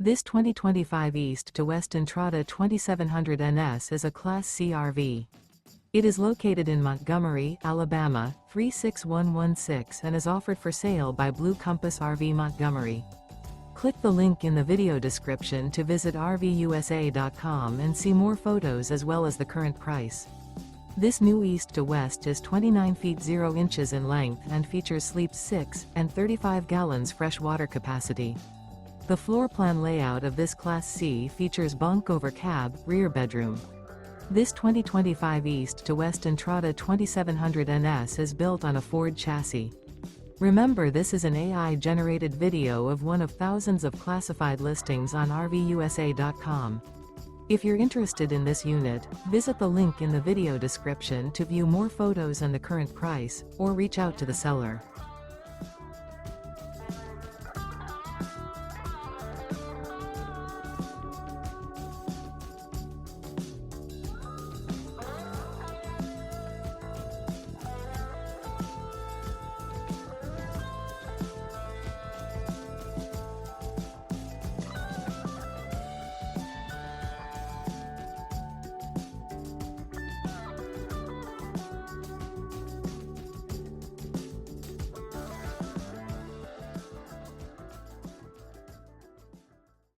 This 2025 East to West Entrada 2700 NS is a Class C RV. It is located in Montgomery, Alabama, 36116 and is offered for sale by Blue Compass RV Montgomery. Click the link in the video description to visit RVUSA.com and see more photos as well as the current price. This new East to West is 29 feet 0 inches in length and features sleeps 6 and 35 gallons fresh water capacity. The floor plan layout of this Class C features bunk over cab, rear bedroom. This 2025 East to West Entrada 2700 NS is built on a Ford chassis. Remember, this is an AI-generated video of one of thousands of classified listings on RVUSA.com. If you're interested in this unit, visit the link in the video description to view more photos and the current price, or reach out to the seller.